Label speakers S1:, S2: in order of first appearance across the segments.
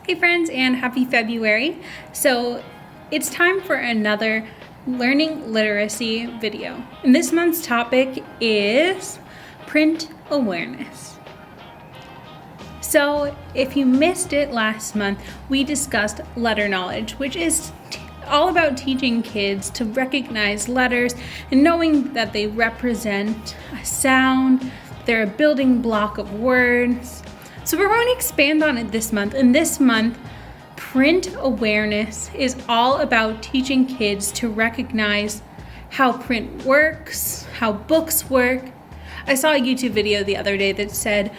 S1: Hey friends, and happy February. So it's time for another learning literacy video. And this month's topic is print awareness. So if you missed it last month, we discussed letter knowledge, which is all about teaching kids to recognize letters and knowing that they represent a sound, they're a building block of words. So we're going to expand on it this month, and this month, print awareness is all about teaching kids to recognize how print works, how books work. I saw a YouTube video the other day that said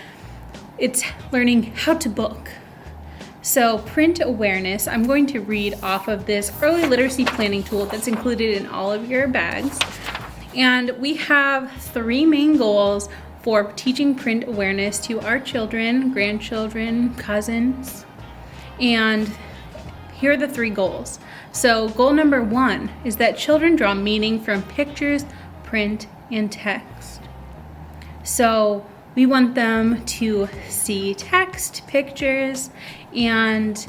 S1: it's learning how to book. So print awareness, I'm going to read off of this early literacy planning tool that's included in all of your bags. And we have 3 main goals for teaching print awareness to our children, grandchildren, cousins. And here are the 3 goals. So goal number 1 is that children draw meaning from pictures, print, and text. So we want them to see text, pictures, and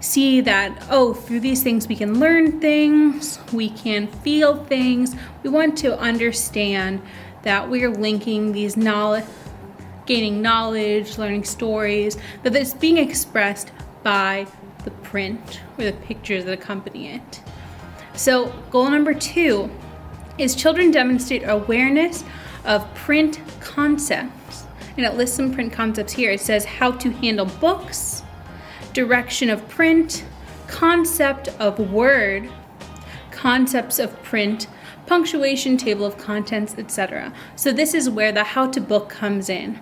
S1: see that, through these things we can learn things, we can feel things. We want to understand that we're linking these knowledge, gaining knowledge, learning stories, that it's being expressed by the print or the pictures that accompany it. So goal number 2 is children demonstrate awareness of print concepts. And it lists some print concepts here. It says how to handle books, direction of print, concept of word, concepts of print, punctuation, table of contents, etc. So this is where the how to book comes in.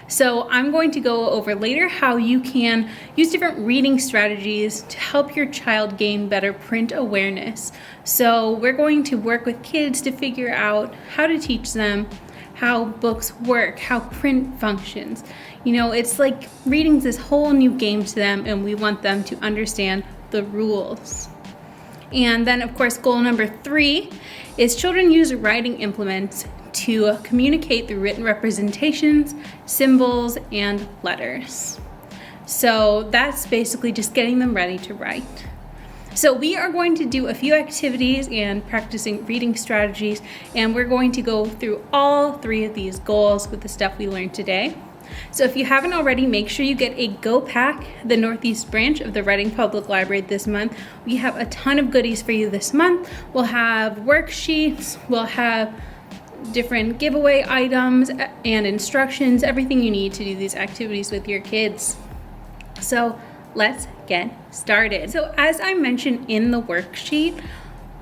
S1: So I'm going to go over later how you can use different reading strategies to help your child gain better print awareness. So we're going to work with kids to figure out how to teach them how books work, how print functions. You know, it's like reading's this whole new game to them, and we want them to understand the rules. And then, of course, goal number 3 is children use writing implements to communicate through written representations, symbols, and letters. So that's basically just getting them ready to write. So we are going to do a few activities and practicing reading strategies, and we're going to go through all 3 of these goals with the stuff we learned today. So if you haven't already, make sure you get a Go Pack, the Northeast branch of the Reading Public Library this month. We have a ton of goodies for you this month. We'll have worksheets, we'll have different giveaway items and instructions, everything you need to do these activities with your kids. So let's get started. So as I mentioned in the worksheet,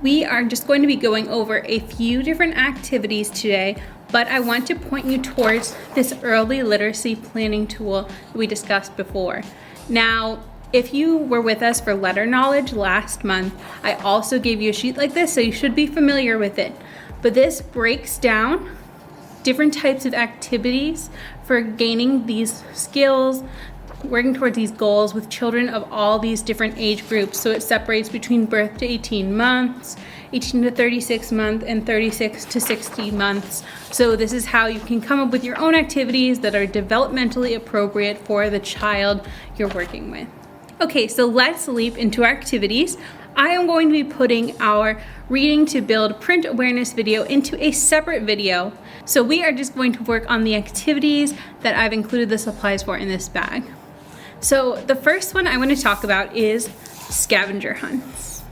S1: we are just going to be going over a few different activities today, but I want to point you towards this early literacy planning tool that we discussed before. Now, if you were with us for letter knowledge last month, I also gave you a sheet like this, so you should be familiar with it. But this breaks down different types of activities for gaining these skills, working towards these goals with children of all these different age groups. So it separates between birth to 18 months, 18 to 36 months, and 36 to 60 months. So this is how you can come up with your own activities that are developmentally appropriate for the child you're working with. Okay, so let's leap into our activities. I am going to be putting our Reading to Build Print Awareness video into a separate video. So we are just going to work on the activities that I've included the supplies for in this bag. So the first one I want to talk about is scavenger hunts.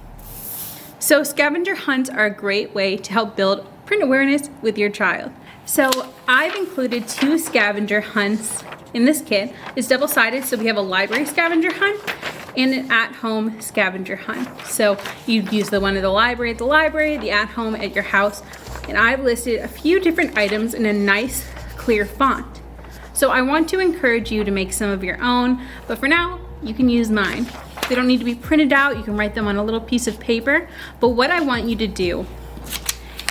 S1: So scavenger hunts are a great way to help build print awareness with your child. So I've included 2 scavenger hunts in this kit. It's double-sided, so we have a library scavenger hunt and an at-home scavenger hunt. So you'd use the one at the library, the at-home at your house. And I've listed a few different items in a nice, clear font. So I want to encourage you to make some of your own, but for now, you can use mine. They don't need to be printed out. You can write them on a little piece of paper. But what I want you to do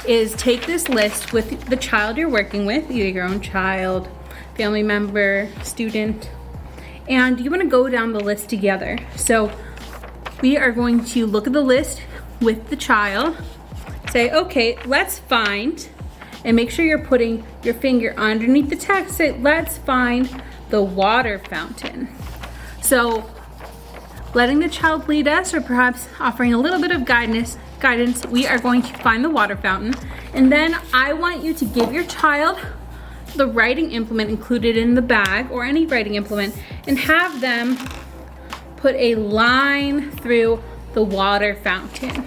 S1: is take this list with the child you're working with, either your own child, family member, student, and you want to go down the list together. So we are going to look at the list with the child, say, okay, let's find, and make sure you're putting your finger underneath the text, say, let's find the water fountain. So letting the child lead us or perhaps offering a little bit of guidance, we are going to find the water fountain. And then I want you to give your child the writing implement included in the bag or any writing implement and have them put a line through the water fountain.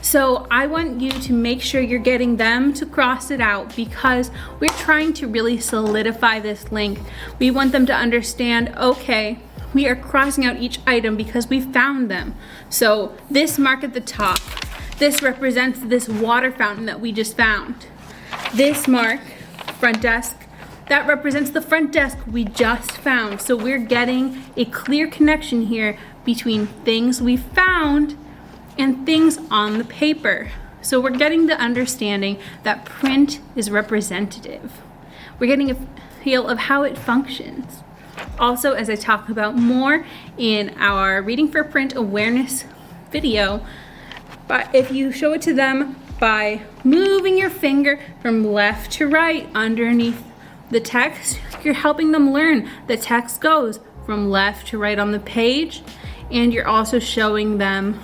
S1: So I want you to make sure you're getting them to cross it out because we're trying to really solidify this link. We want them to understand, okay, we are crossing out each item because we found them. So this mark at the top, this represents this water fountain that we just found. This mark, front desk, that represents the front desk we just found. So we're getting a clear connection here between things we found and things on the paper. So we're getting the understanding that print is representative. We're getting a feel of how it functions. Also, as I talk about more in our Reading for Print awareness video, but if you show it to them by moving your finger from left to right underneath the text, you're helping them learn the text goes from left to right on the page, and you're also showing them,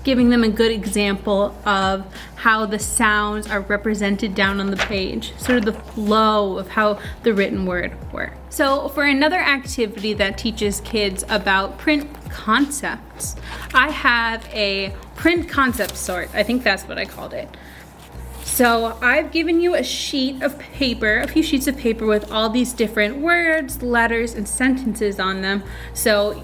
S1: giving them a good example of how the sounds are represented down on the page, sort of the flow of how the written word works. So for another activity that teaches kids about print concepts, I have a print concept sort. I think that's what I called it. So I've given you a sheet of paper, a few sheets of paper with all these different words, letters, and sentences on them. So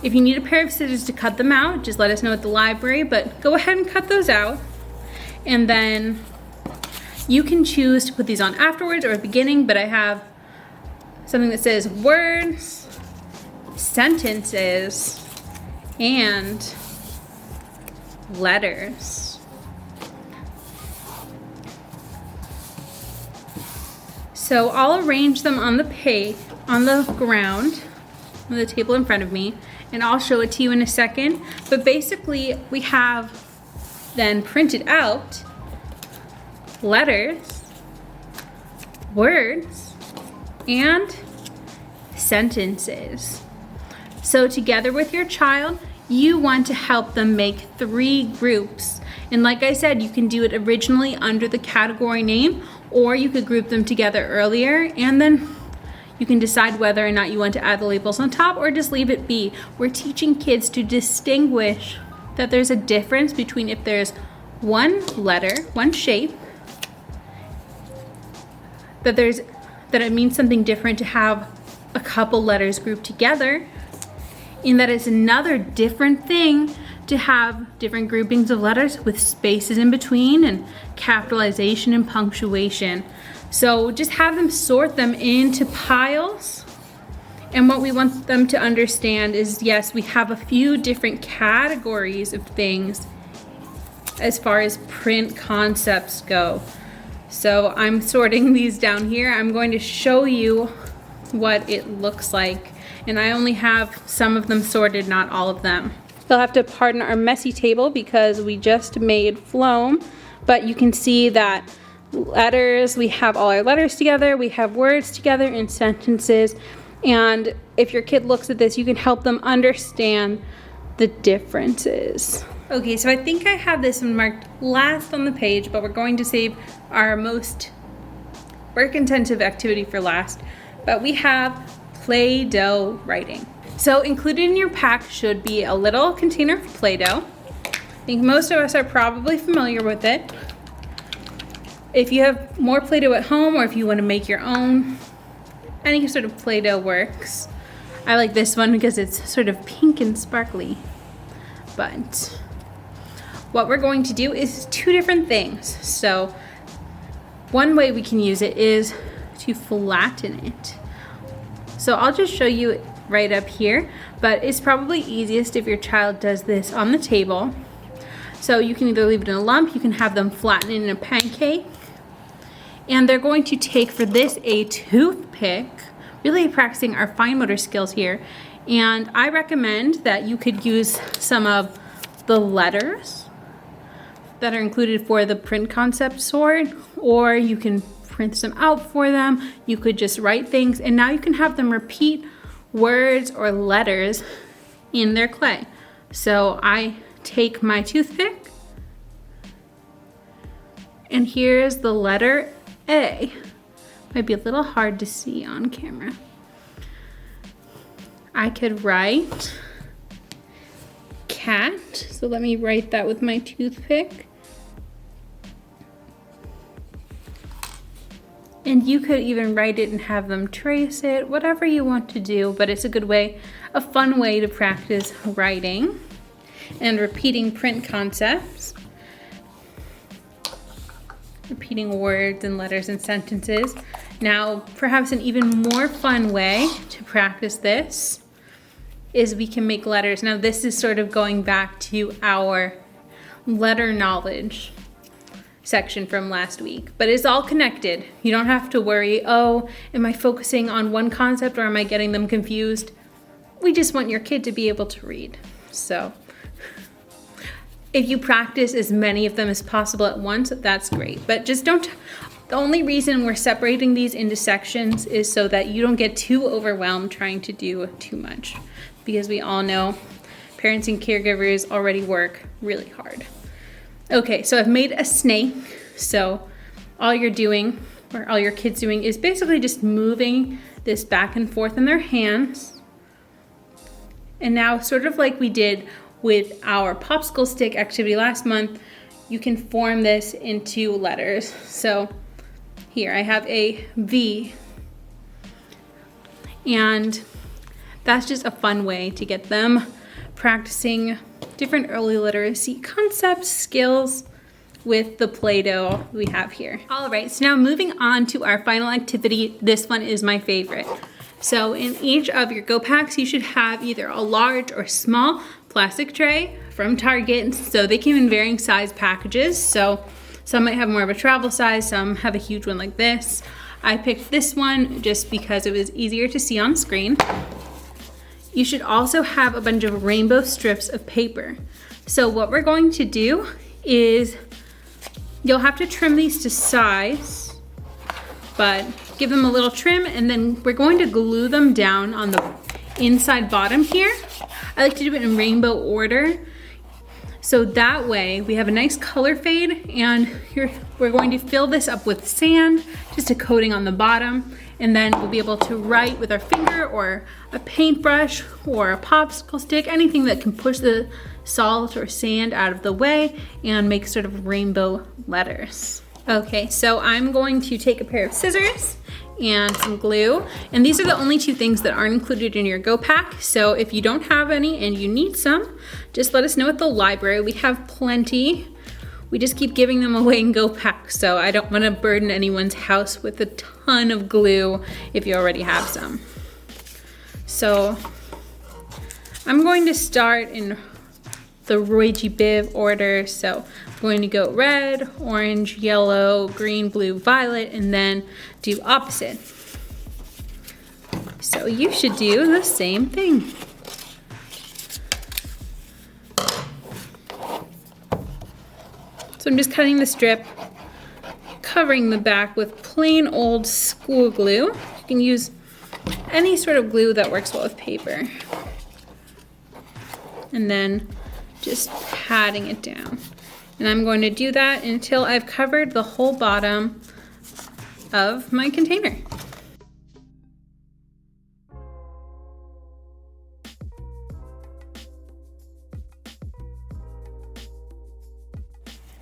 S1: if you need a pair of scissors to cut them out, just let us know at the library, but go ahead and cut those out. And then you can choose to put these on afterwards or at the beginning, but I have something that says words, sentences, and letters. So I'll arrange them on the page, on the ground, on the table in front of me, and I'll show it to you in a second. But basically, we have then printed out letters, words, and sentences. So together with your child, you want to help them make 3 groups. And like I said, you can do it originally under the category name, or you could group them together earlier, and then you can decide whether or not you want to add the labels on top or just leave it be. We're teaching kids to distinguish that there's a difference between if there's one letter, one shape, that it means something different to have a couple letters grouped together, and that it's another different thing to have different groupings of letters with spaces in between and capitalization and punctuation. So just have them sort them into piles. And what we want them to understand is, yes, we have a few different categories of things as far as print concepts go. So I'm sorting these down here. I'm going to show you what it looks like. And I only have some of them sorted, not all of them. You'll have to pardon our messy table because we just made phloem, but you can see that letters, we have all our letters together, we have words together and sentences, and if your kid looks at this, you can help them understand the differences. Okay, so I think I have this one marked last on the page, but we're going to save our most work-intensive activity for last, but we have Play-Doh writing. So included in your pack should be a little container for Play-Doh. I think most of us are probably familiar with it. If you have more Play-Doh at home or if you want to make your own, any sort of Play-Doh works. I like this one because it's sort of pink and sparkly. But what we're going to do is 2 different things. So one way we can use it is to flatten it. So I'll just show you it right up here, but it's probably easiest if your child does this on the table. So you can either leave it in a lump, you can have them flatten it in a pancake, and they're going to take for this a toothpick, really practicing our fine motor skills here. And I recommend that you could use some of the letters that are included for the print concept sort, or you can print some out for them. You could just write things, and now you can have them repeat words or letters in their clay. So I take my toothpick, and here's the letter A. Might be a little hard to see on camera. I could write cat, so let me write that with my toothpick. And you could even write it and have them trace it, whatever you want to do, but it's a good way, a fun way to practice writing and repeating print concepts. Repeating words and letters and sentences. Now, perhaps an even more fun way to practice this is we can make letters. Now, this is sort of going back to our letter knowledge section from last week, but it's all connected. You don't have to worry, oh, am I focusing on one concept or am I getting them confused? We just want your kid to be able to read. So if you practice as many of them as possible at once, that's great. But just don't, the only reason we're separating these into sections is so that you don't get too overwhelmed trying to do too much, because we all know parents and caregivers already work really hard. Okay, so I've made a snake. So all you're doing, or all your kids doing, is basically just moving this back and forth in their hands. And now, sort of like we did with our popsicle stick activity last month, you can form this into letters. So here I have a V, and that's just a fun way to get them practicing different early literacy concepts, skills with the Play-Doh we have here. All right, so now moving on to our final activity. This one is my favorite. So in each of your Go Packs, you should have either a large or small plastic tray from Target. So they came in varying size packages. So some might have more of a travel size, some have a huge one like this. I picked this one just because it was easier to see on screen. You should also have a bunch of rainbow strips of paper. So what we're going to do is, you'll have to trim these to size, but give them a little trim, and then we're going to glue them down on the inside bottom here. I like to do it in rainbow order. So that way we have a nice color fade, and we're going to fill this up with sand, just a coating on the bottom, and then we'll be able to write with our finger or a paintbrush or a popsicle stick, anything that can push the salt or sand out of the way and make sort of rainbow letters. Okay, so I'm going to take a pair of scissors and some glue, and these are the only two things that aren't included in your Go Pack. So if you don't have any and you need some, just let us know at the library. We have plenty. We just keep giving them away in Go Pack, so I don't want to burden anyone's house with a ton of glue if you already have some. So I'm going to start in the Roy G. Biv order. So I'm going to go red, orange, yellow, green, blue, violet, and then do opposite. So you should do the same thing. So I'm just cutting the strip, covering the back with plain old school glue. You can use any sort of glue that works well with paper. And then just patting it down. And I'm going to do that until I've covered the whole bottom of my container.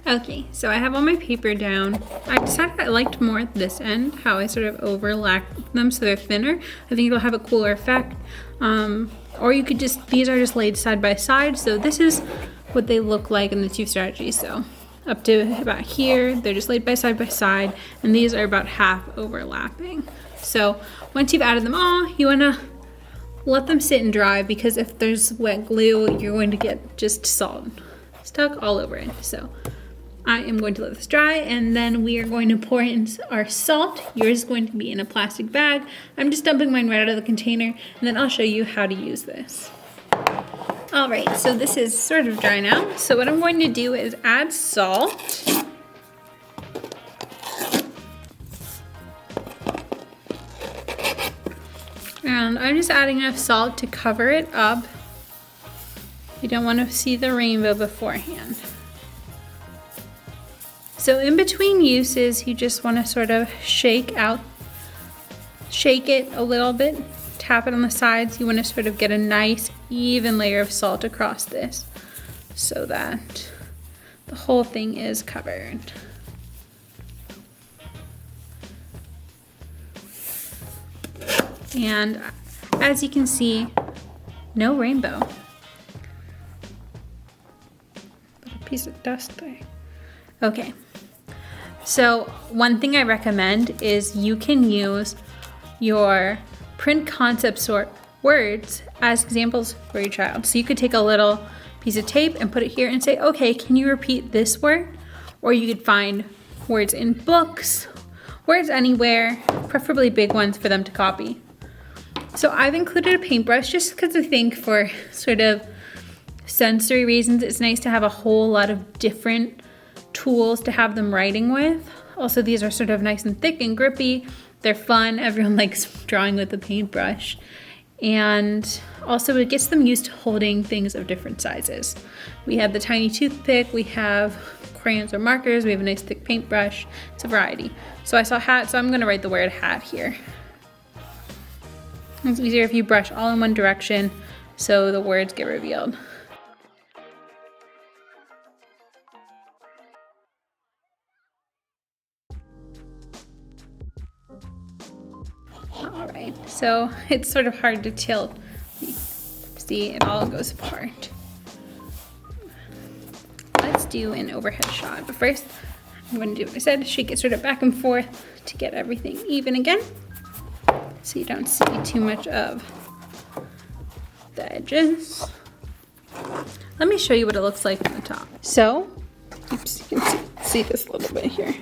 S1: Okay, so I have all my paper down. I decided I liked more at this end, how I sort of overlap them so they're thinner. I think it'll have a cooler effect. Or you could just, these are just laid side by side. So this is what they look like in the two strategies. So up to about here, they're just laid by side, and these are about half overlapping. So once you've added them all, you wanna let them sit and dry, because if there's wet glue, you're going to get just salt stuck all over it. So I am going to let this dry, and then we are going to pour in our salt. Yours is going to be in a plastic bag. I'm just dumping mine right out of the container, and then I'll show you how to use this. All right, so this is sort of dry now. So what I'm going to do is add salt. And I'm just adding enough salt to cover it up. You don't want to see the rainbow beforehand. So in between uses, you just want to sort of shake it a little bit, tap it on the sides. You want to sort of get a nice even layer of salt across this so that the whole thing is covered. And as you can see, no rainbow. Little piece of dust there. Okay, so one thing I recommend is you can use your print concept sort words as examples for your child. So you could take a little piece of tape and put it here and say, okay, can you repeat this word? Or you could find words in books, words anywhere, preferably big ones for them to copy. So I've included a paintbrush just because I think for sort of sensory reasons, it's nice to have a whole lot of different tools to have them writing with. Also, these are sort of nice and thick and grippy. They're fun. Everyone likes drawing with a paintbrush. And also it gets them used to holding things of different sizes. We have the tiny toothpick, we have crayons or markers, we have a nice thick paintbrush. It's a variety. So I saw hat, so I'm gonna write the word hat here. It's easier if you brush all in one direction so the words get revealed. All right, so it's sort of hard to tilt. See, it all goes apart. Let's do an overhead shot, but first I'm going to do what I said, shake it sort of back and forth to get everything even again, so you don't see too much of the edges. Let me show you what it looks like from the top. So, oops, you can see this a little bit here.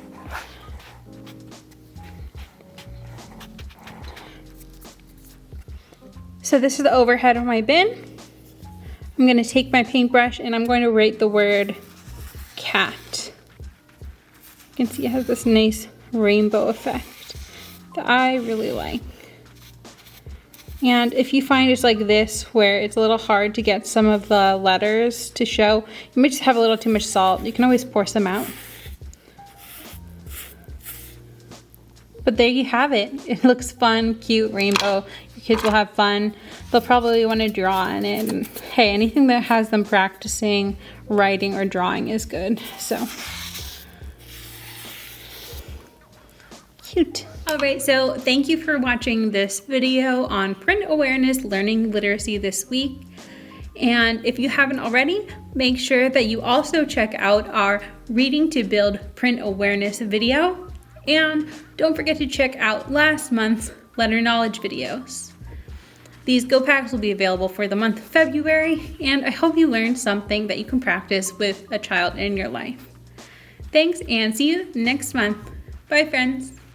S1: So this is the overhead of my bin. I'm gonna take my paintbrush and I'm going to write the word cat. You can see it has this nice rainbow effect that I really like. And if you find it's like this, where it's a little hard to get some of the letters to show, you might just have a little too much salt. You can always pour some out. But there you have it. It looks fun, cute, rainbow. Your kids will have fun. They'll probably want to draw on it. And hey, anything that has them practicing writing or drawing is good. So, cute. All right, so thank you for watching this video on print awareness, learning literacy this week. And if you haven't already, make sure that you also check out our Reading to Build Print Awareness video. And don't forget to check out last month's letter knowledge videos. These Go Packs will be available for the month of February, and I hope you learned something that you can practice with a child in your life. Thanks, and see you next month. Bye, friends.